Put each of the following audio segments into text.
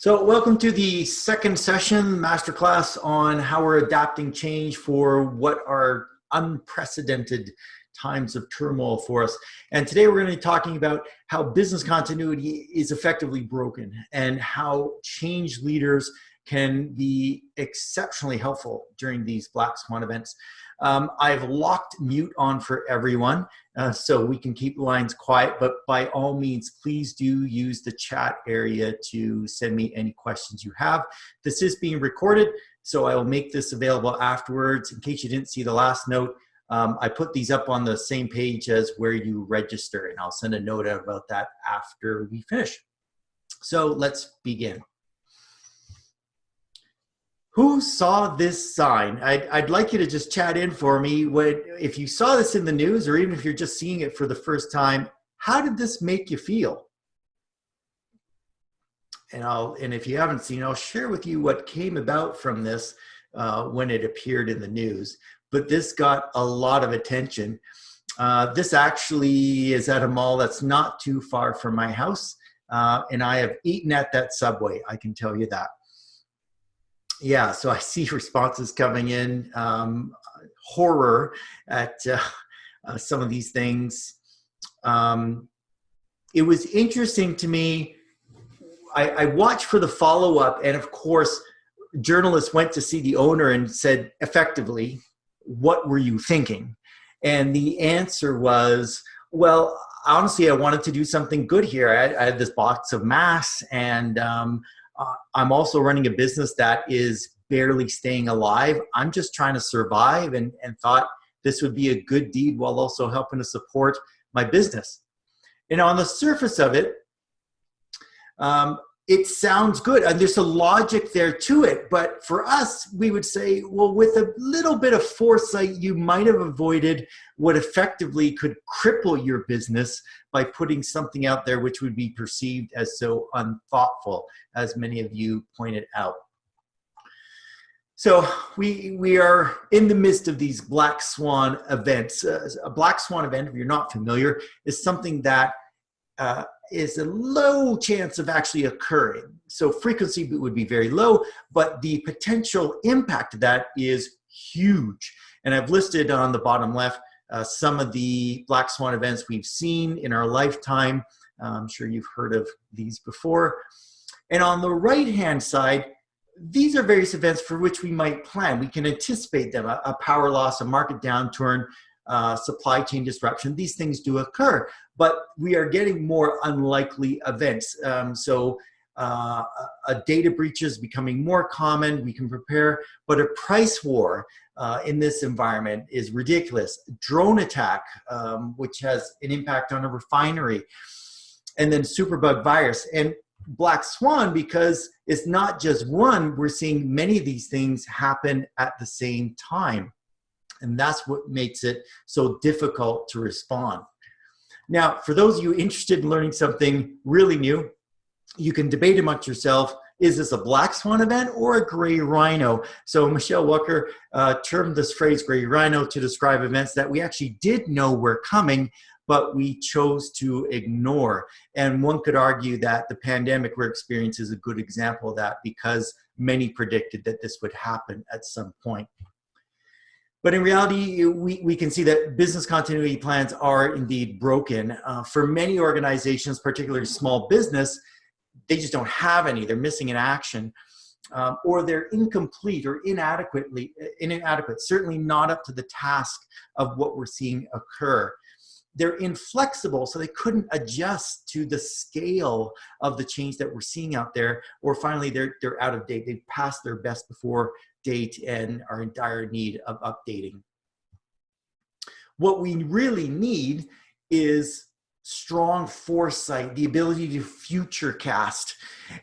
So welcome to the second session, masterclass on how we're adapting change for what are unprecedented times of turmoil for us. And today we're going to be talking about how business continuity is effectively broken and how change leaders can be exceptionally helpful during these Black Swan events. I've locked mute on for everyone so we can keep the lines quiet, but by all means, please do use the chat area to send me any questions you have. This is being recorded, so I will make this available afterwards. In case you didn't see the last note, I put these up on the same page as where you register, and I'll send a note out about that after we finish. So let's begin. Who saw this sign? I'd like you to just chat in for me. If you saw this in the news, or even if you're just seeing it for the first time, how did this make you feel? And if you haven't seen, I'll share with you what came about from this when it appeared in the news. But this got a lot of attention. This actually is at a mall that's not too far from my house, and I have eaten at that Subway, I can tell you that. Yeah, so I see responses coming in, horror at some of these things. It was interesting to me. I watched for the follow-up, and of course, journalists went to see the owner and said, effectively, what were you thinking? And the answer was, well, honestly, I wanted to do something good here. I had this box of masks, and I'm also running a business that is barely staying alive. I'm just trying to survive and thought this would be a good deed while also helping to support my business. And on the surface of it, it sounds good. And there's a logic there to it. But for us, we would say, well, with a little bit of foresight, you might have avoided what effectively could cripple your business by putting something out there which would be perceived as so unthoughtful, as many of you pointed out. So we are in the midst of these Black Swan events. A Black Swan event, if you're not familiar, is something that is a low chance of actually occurring. So frequency would be very low, but the potential impact of that is huge. And I've listed on the bottom left some of the Black Swan events we've seen in our lifetime. I'm sure you've heard of these before. And on the right-hand side, these are various events for which we might plan. We can anticipate them, a power loss, a market downturn, supply chain disruption. These things do occur, but we are getting more unlikely events. A data breach is becoming more common. We can prepare, but a price war in this environment is ridiculous. Drone attack, which has an impact on a refinery, and then superbug virus. And Black Swan, because it's not just one, we're seeing many of these things happen at the same time. And that's what makes it so difficult to respond. Now, for those of you interested in learning something really new, you can debate amongst yourself, is this a Black Swan event or a gray rhino? So Michelle Walker termed this phrase gray rhino to describe events that we actually did know were coming, but we chose to ignore. And one could argue that the pandemic we're experiencing is a good example of that, because many predicted that this would happen at some point. But in reality, we can see that business continuity plans are indeed broken. For many organizations, particularly small business, they just don't have any. They're missing in action, or they're incomplete or inadequate, certainly not up to the task of what we're seeing occur. They're inflexible, so they couldn't adjust to the scale of the change that we're seeing out there, or finally they're out of date. They've passed their best before date and are in dire need of updating. What we really need is strong foresight, the ability to future cast.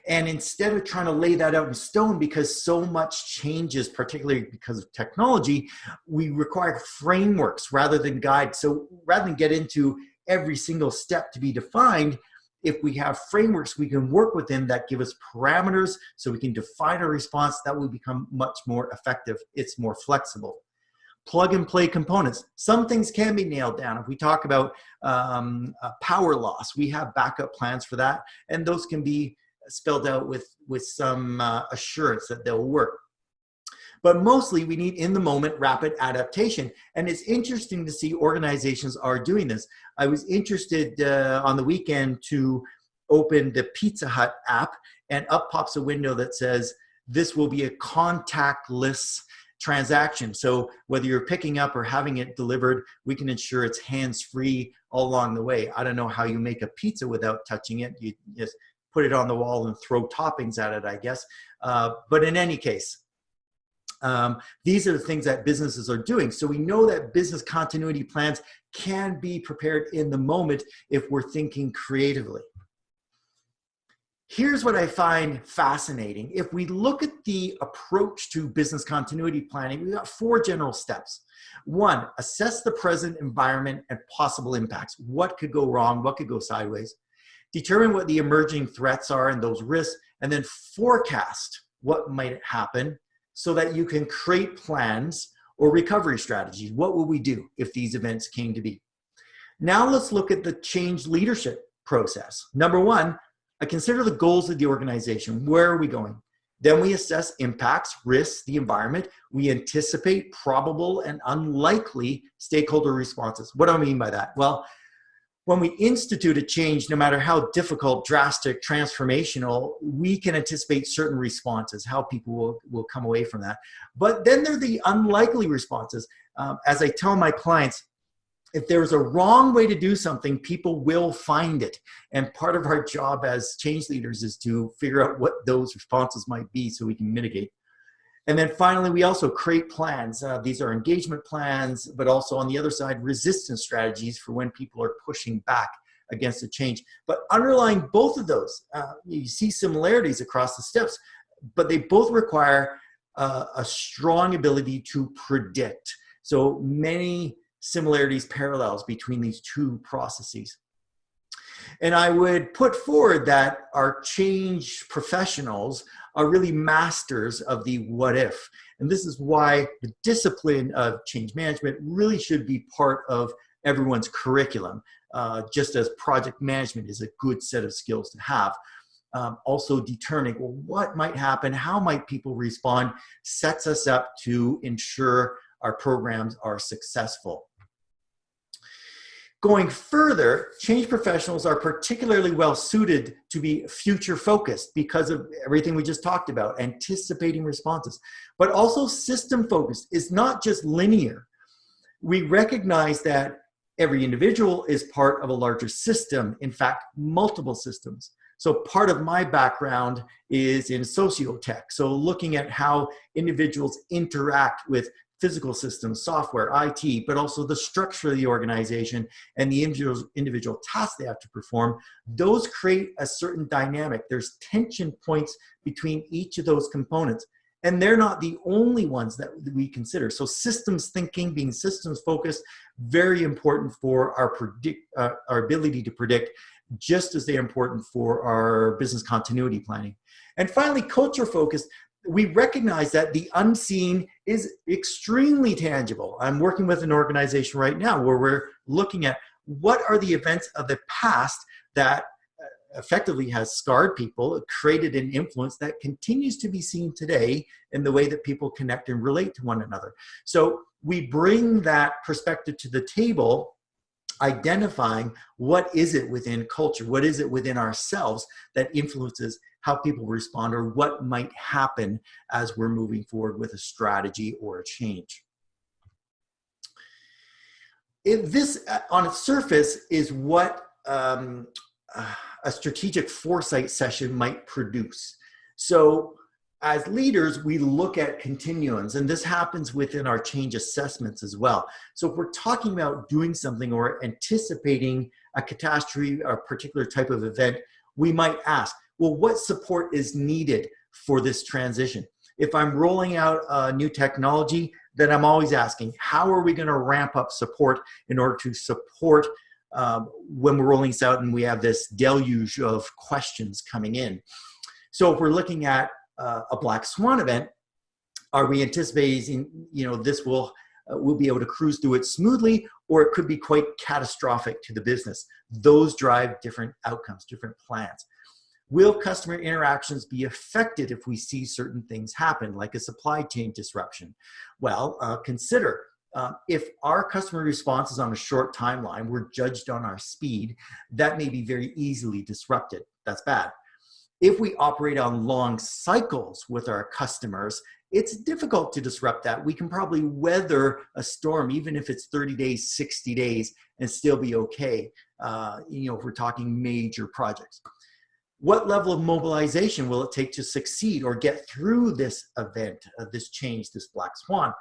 And instead of trying to lay that out in stone, because so much changes, particularly because of technology, we require frameworks rather than guides. So rather than get into every single step to be defined, if we have frameworks we can work within that give us parameters so we can define a response, that will become much more effective. It's more flexible. Plug and play components. Some things can be nailed down. If we talk about power loss, we have backup plans for that, and those can be spelled out with some assurance that they'll work. But mostly we need in the moment rapid adaptation. And it's interesting to see organizations are doing this. I was interested on the weekend to open the Pizza Hut app, and up pops a window that says, this will be a contactless transaction. So whether you're picking up or having it delivered, we can ensure it's hands-free all along the way. I don't know how you make a pizza without touching it. You just put it on the wall and throw toppings at it, I guess. But in any case, these are the things that businesses are doing. So we know that business continuity plans can be prepared in the moment if we're thinking creatively. Here's what I find fascinating. If we look at the approach to business continuity planning, we've got 4 general steps. 1, assess the present environment and possible impacts. What could go wrong? What could go sideways? Determine what the emerging threats are and those risks, and then forecast what might happen so that you can create plans or recovery strategies. What will we do if these events came to be? Now let's look at the change leadership process. Number 1, I consider the goals of the organization. Where are we going? Then we assess impacts, risks, the environment. We anticipate probable and unlikely stakeholder responses. What do I mean by that? Well, when we institute a change, no matter how difficult, drastic, transformational, we can anticipate certain responses, how people will come away from that. But then there are the unlikely responses. As I tell my clients, if there's a wrong way to do something, people will find it. And part of our job as change leaders is to figure out what those responses might be so we can mitigate. And then finally, we also create plans. These are engagement plans, but also on the other side, resistance strategies for when people are pushing back against a change. But underlying both of those, you see similarities across the steps, but they both require a strong ability to predict. So many similarities, parallels between these 2 processes. And I would put forward that our change professionals are really masters of the what if. And this is why the discipline of change management really should be part of everyone's curriculum, just as project management is a good set of skills to have. Also determining, well, what might happen, how might people respond, sets us up to ensure our programs are successful. Going further, change professionals are particularly well suited to be future focused because of everything we just talked about, anticipating responses, but also system focused. It's not just linear. We recognize that every individual is part of a larger system, in fact, multiple systems. So part of my background is in sociotech. So looking at how individuals interact with physical systems, software, IT, but also the structure of the organization and the individual tasks they have to perform, those create a certain dynamic. There's tension points between each of those components, and they're not the only ones that we consider. So systems thinking, being systems focused, very important for our ability to predict, just as they're important for our business continuity planning. And finally, culture focused. We recognize that the unseen is extremely tangible. I'm working with an organization right now where we're looking at what are the events of the past that effectively has scarred people, created an influence that continues to be seen today in the way that people connect and relate to one another. So we bring that perspective to the table, identifying what is it within culture, what is it within ourselves that influences how people respond or what might happen as we're moving forward with a strategy or a change. This, on its surface, is what a strategic foresight session might produce. So as leaders, we look at continuums, and this happens within our change assessments as well. So if we're talking about doing something or anticipating a catastrophe or a particular type of event, we might ask, well, what support is needed for this transition? If I'm rolling out a new technology, then I'm always asking, how are we going to ramp up support in order to support when we're rolling this out and we have this deluge of questions coming in? So if we're looking at a Black Swan event, are we anticipating, this will we'll be able to cruise through it smoothly, or it could be quite catastrophic to the business? Those drive different outcomes, different plans. Will customer interactions be affected if we see certain things happen, like a supply chain disruption? Well, consider if our customer response is on a short timeline, we're judged on our speed, that may be very easily disrupted. That's bad. If we operate on long cycles with our customers, it's difficult to disrupt that. We can probably weather a storm, even if it's 30 days, 60 days, and still be okay, if we're talking major projects. What level of mobilization will it take to succeed or get through this event, this change, this black swan?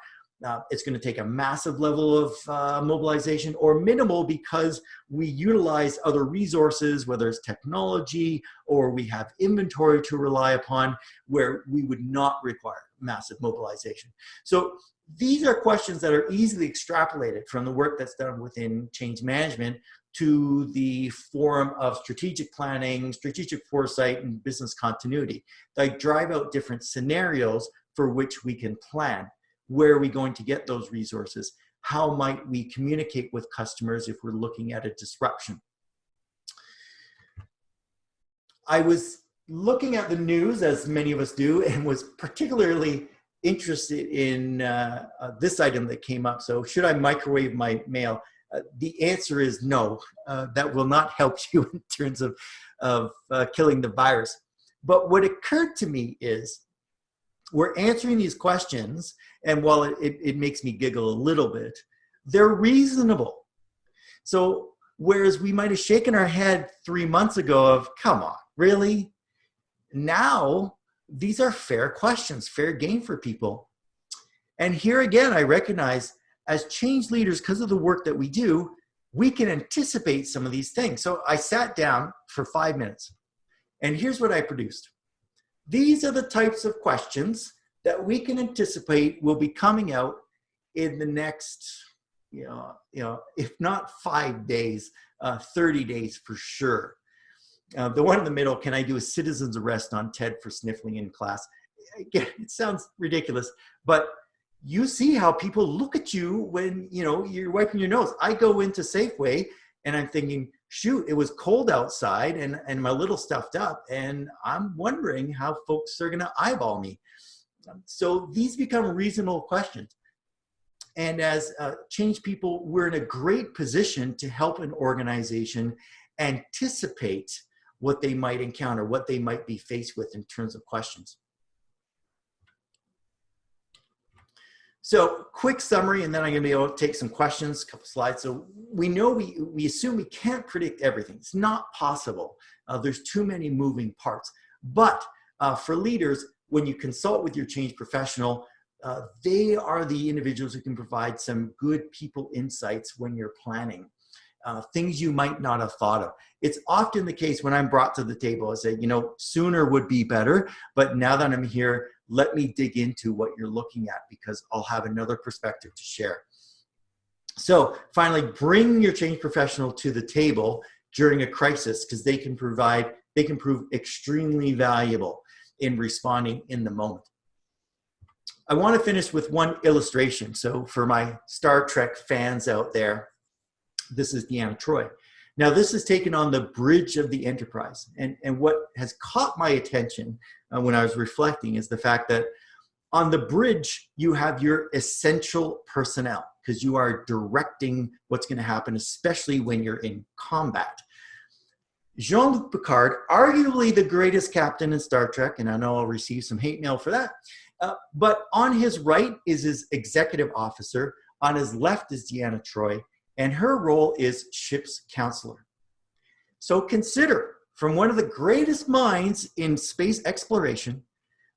It's going to take a massive level of mobilization, or minimal because we utilize other resources, whether it's technology or we have inventory to rely upon, where we would not require massive mobilization. So these are questions that are easily extrapolated from the work that's done within change management to the forum of strategic planning, strategic foresight, and business continuity. They drive out different scenarios for which we can plan. Where are we going to get those resources? How might we communicate with customers if we're looking at a disruption? I was looking at the news, as many of us do, and was particularly interested in this item that came up. So should I microwave my mail? The answer is no. That will not help you in terms of killing the virus. But what occurred to me is, we're answering these questions, and while it makes me giggle a little bit, they're reasonable. So whereas we might have shaken our head 3 months ago of, come on, really? Now, these are fair questions, fair game for people. And here again, I recognize as change leaders, because of the work that we do, we can anticipate some of these things. So I sat down for 5 minutes, and here's what I produced. These are the types of questions that we can anticipate will be coming out in the next, if not 5 days, 30 days for sure. The one in the middle, can I do a citizen's arrest on Ted for sniffling in class? Again, it sounds ridiculous, but you see how people look at you when you're wiping your nose. I go into Safeway and I'm thinking, shoot, it was cold outside and I'm a little stuffed up, and I'm wondering how folks are going to eyeball me. So these become reasonable questions. And as change people, we're in a great position to help an organization anticipate what they might encounter, what they might be faced with in terms of questions. So quick summary, and then I'm going to be able to take some questions, a couple slides. So we know we assume we can't predict everything. It's not possible. There's too many moving parts. But for leaders, when you consult with your change professional, they are the individuals who can provide some good people insights when you're planning. Things you might not have thought of. It's often the case when I'm brought to the table, I say, sooner would be better, but now that I'm here, let me dig into what you're looking at, because I'll have another perspective to share. So finally, bring your change professional to the table during a crisis, because they can prove extremely valuable in responding in the moment. I want to finish with one illustration. So for my Star Trek fans out there, this is Deanna Troi. Now this is taken on the bridge of the Enterprise. And what has caught my attention when I was reflecting is the fact that on the bridge, you have your essential personnel, because you are directing what's going to happen, especially when you're in combat. Jean-Luc Picard, arguably the greatest captain in Star Trek, and I know I'll receive some hate mail for that, but on his right is his executive officer, on his left is Deanna Troi, and her role is ship's counselor. So consider, from one of the greatest minds in space exploration,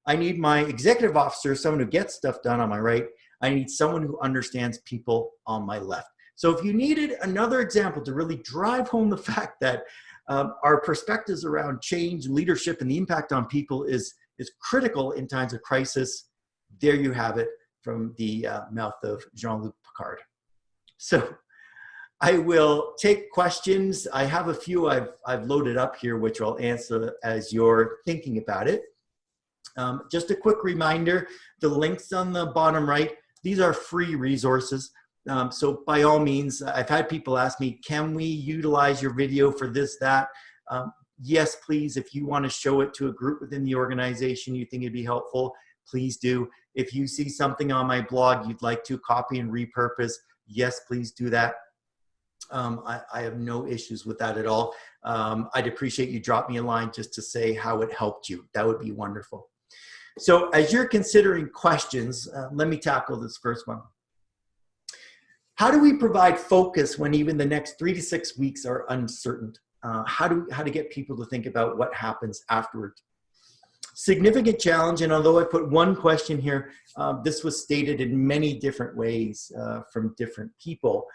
I need my executive officer, someone who gets stuff done, on my right. I need someone who understands people on my left. So if you needed another example to really drive home the fact that our perspectives around change, leadership, and the impact on people is critical in times of crisis, there you have it from the mouth of Jean-Luc Picard. So I will take questions. I have a few I've loaded up here, which I'll answer as you're thinking about it. Just a quick reminder, the links on the bottom right, these are free resources. So by all means, I've had people ask me, can we utilize your video for this, that? yes, please, if you want to show it to a group within the organization you think it'd be helpful, please do. If you see something on my blog you'd like to copy and repurpose, yes, please do that. I have no issues with that at all. I'd appreciate you drop me a line just to say how it helped you. That would be wonderful. So as you're considering questions, let me tackle this first one. How do we provide focus when even the next 3 to 6 weeks are uncertain? How to get people to think about what happens afterward? Significant challenge, and although I put one question here, this was stated in many different ways from different people.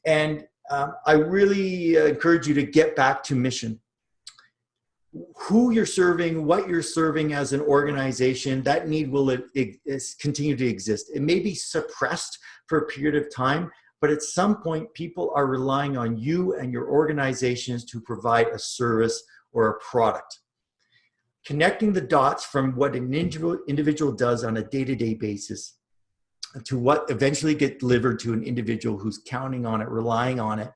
And I really encourage you to get back to mission. Who you're serving, what you're serving as an organization, that need will continue to exist. It may be suppressed for a period of time, but at some point, people are relying on you and your organizations to provide a service or a product. Connecting the dots from what an individual does on a day-to-day basis to what eventually gets delivered to an individual who's counting on it, relying on it,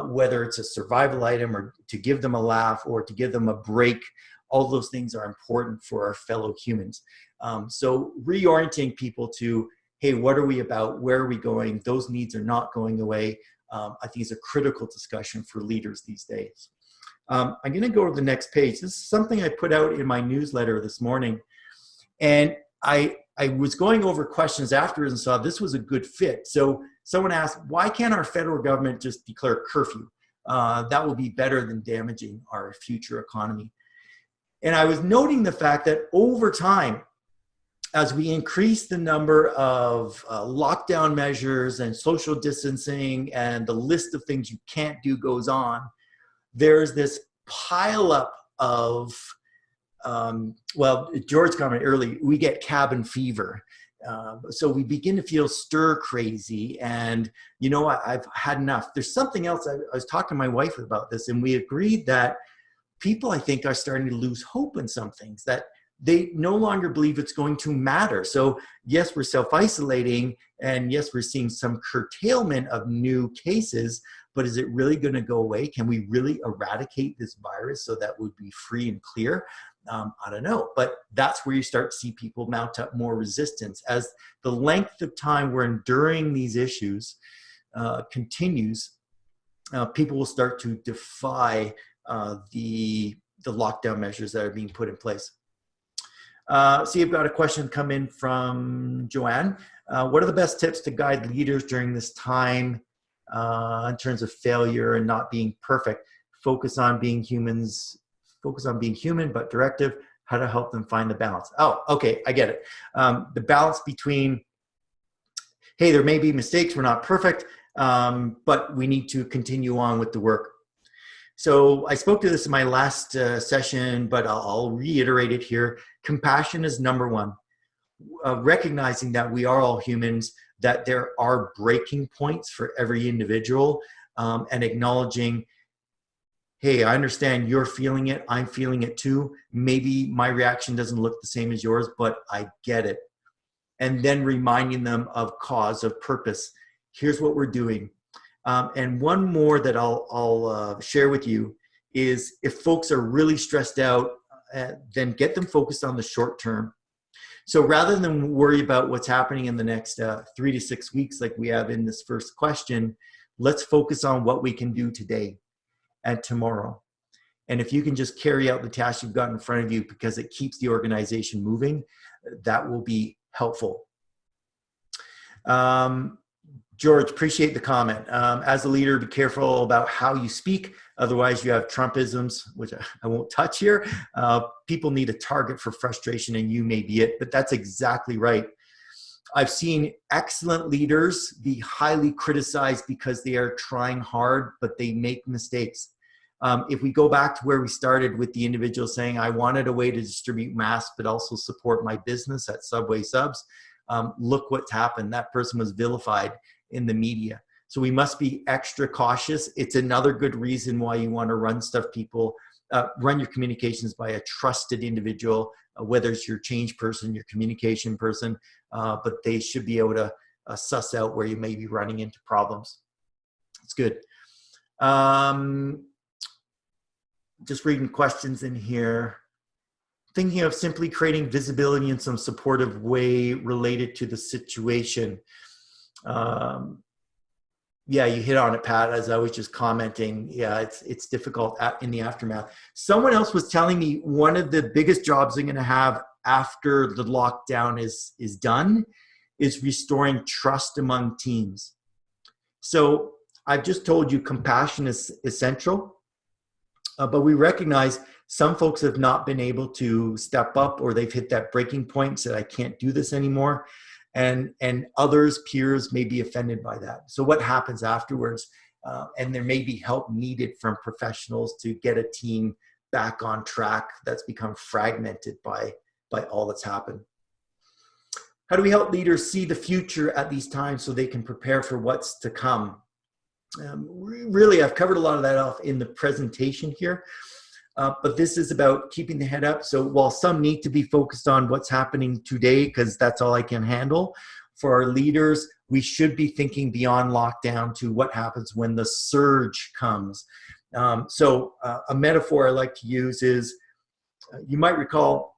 whether it's a survival item or to give them a laugh or to give them a break. All those things are important for our fellow humans. So reorienting people to, hey, what are we about? Where are we going? Those needs are not going away. I think is a critical discussion for leaders these days. I'm going to go to the next page. This is something I put out in my newsletter this morning. And I was going over questions afterwards and saw this was a good fit. So someone asked, why can't our federal government just declare curfew? That will be better than damaging our future economy. And I was noting the fact that over time, as we increase the number of lockdown measures and social distancing and the list of things you can't do goes on, there's this pile up of, well, George commented early, we get cabin fever. So we begin to feel stir crazy and, you know, I've had enough. There's something else. I was talking to my wife about this and we agreed that people, I think, are starting to lose hope in some things, that they no longer believe it's going to matter. So yes, we're self-isolating and yes, we're seeing some curtailment of new cases, but is it really going to go away? Can we really eradicate this virus so that would be free and clear? I don't know, but that's where you start to see people mount up more resistance. As the length of time we're enduring these issues continues, people will start to defy the lockdown measures that are being put in place. See, I've got a question come in from Joanne. What are the best tips to guide leaders during this time in terms of failure and not being perfect? Focus on being human, but directive, how to help them find the balance. Oh, okay, I get it. The balance between, hey, there may be mistakes, we're not perfect, but we need to continue on with the work. So I spoke to this in my last session, but I'll reiterate it here. Compassion is number one. Recognizing that we are all humans, that there are breaking points for every individual, and acknowledging, hey, I understand you're feeling it, I'm feeling it too. Maybe my reaction doesn't look the same as yours, but I get it. And then reminding them of cause, of purpose. Here's what we're doing. And one more that I'll share with you is if folks are really stressed out, then get them focused on the short term. So rather than worry about what's happening in the next 3 to 6 weeks like we have in this first question, let's focus on what we can do today and tomorrow. And if you can just carry out the task you've got in front of you because it keeps the organization moving, that will be helpful. George, appreciate the comment. As a leader, be careful about how you speak. Otherwise, you have Trumpisms, which I won't touch here. People need a target for frustration, and you may be it. But that's exactly right. I've seen excellent leaders be highly criticized because they are trying hard, but they make mistakes. If we go back to where we started with the individual saying, I wanted a way to distribute masks, but also support my business at Subway Subs, look what's happened. That person was vilified in the media. So we must be extra cautious. It's another good reason why you want to run run your communications by a trusted individual, whether it's your change person, your communication person, but they should be able to suss out where you may be running into problems. It's good. Just reading questions in here. Thinking of simply creating visibility in some supportive way related to the situation. Yeah, you hit on it, Pat, as I was just commenting. Yeah, it's difficult in the aftermath. Someone else was telling me one of the biggest jobs I'm going to have after the lockdown is done is restoring trust among teams. So I've just told you compassion is essential, but we recognize some folks have not been able to step up, or they've hit that breaking point and said, I can't do this anymore. And others, peers, may be offended by that. So what happens afterwards? And there may be help needed from professionals to get a team back on track that's become fragmented by all that's happened. How do we help leaders see the future at these times so they can prepare for what's to come? Really, I've covered a lot of that off in the presentation here. But this is about keeping the head up. So while some need to be focused on what's happening today, because that's all I can handle, for our leaders, we should be thinking beyond lockdown to what happens when the surge comes. So a metaphor I like to use is, you might recall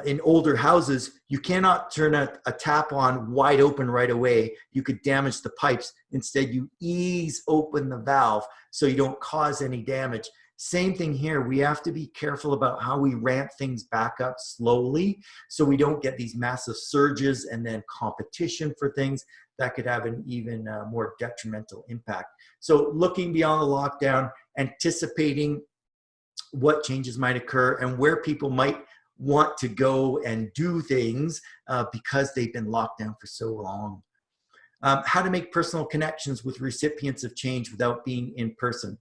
in older houses, you cannot turn a tap on wide open right away. You could damage the pipes. Instead, you ease open the valve so you don't cause any damage. Same thing here. We have to be careful about how we ramp things back up slowly so we don't get these massive surges and then competition for things that could have an even more detrimental impact. So looking beyond the lockdown, anticipating what changes might occur and where people might want to go and do things because they've been locked down for so long. How to make personal connections with recipients of change without being in person.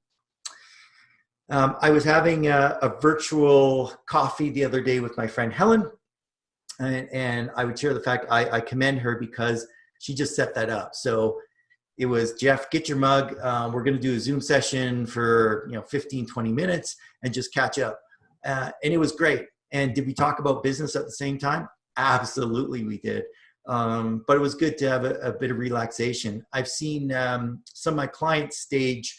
I was having a virtual coffee the other day with my friend Helen, and I would share the fact I commend her because she just set that up. So it was, Jeff, get your mug. We're going to do a Zoom session for 15, 20 minutes and just catch up. And it was great. And did we talk about business at the same time? Absolutely, we did. But it was good to have a bit of relaxation. I've seen some of my clients stage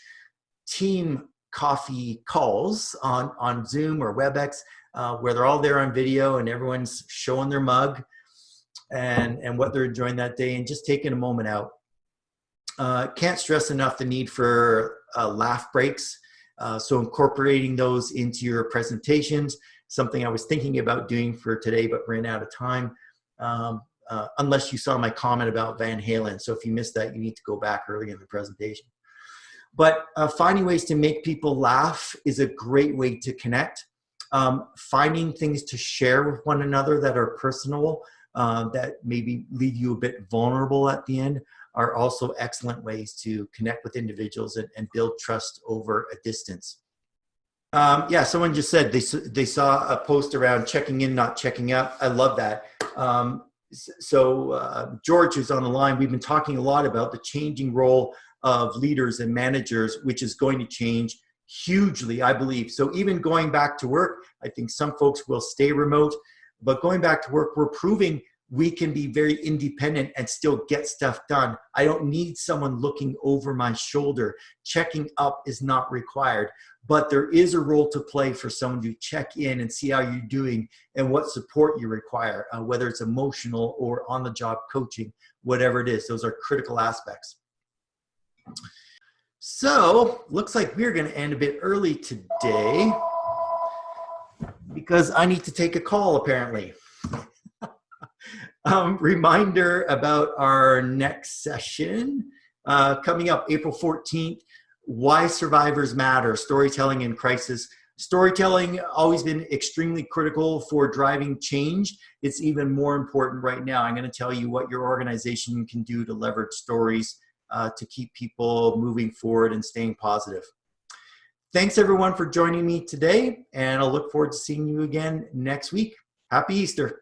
team coffee calls on Zoom or WebEx where they're all there on video and everyone's showing their mug and what they're enjoying that day and just taking a moment out. Can't stress enough the need for laugh breaks. So incorporating those into your presentations, something I was thinking about doing for today but ran out of time. Unless you saw my comment about Van Halen. So if you missed that, you need to go back early in the presentation. But finding ways to make people laugh is a great way to connect. Finding things to share with one another that are personal, that maybe leave you a bit vulnerable at the end, are also excellent ways to connect with individuals and build trust over a distance. Yeah, someone just said they saw a post around checking in, not checking up. I love that. George, who's on the line, we've been talking a lot about the changing role of leaders and managers, which is going to change hugely, I believe. So even going back to work, I think some folks will stay remote, but going back to work, we're proving we can be very independent and still get stuff done. I don't need someone looking over my shoulder. Checking up is not required, but there is a role to play for someone to check in and see how you're doing and what support you require, whether it's emotional or on-the-job coaching, whatever it is. Those are critical aspects. So looks like we're going to end a bit early today because I need to take a call apparently. Reminder about our next session coming up April 14th, Why Survivors Matter, Storytelling in Crisis. Storytelling always been extremely critical for driving change. It's even more important right now. I'm going to tell you what your organization can do to leverage stories to keep people moving forward and staying positive. Thanks everyone for joining me today, and I'll look forward to seeing you again next week. Happy Easter.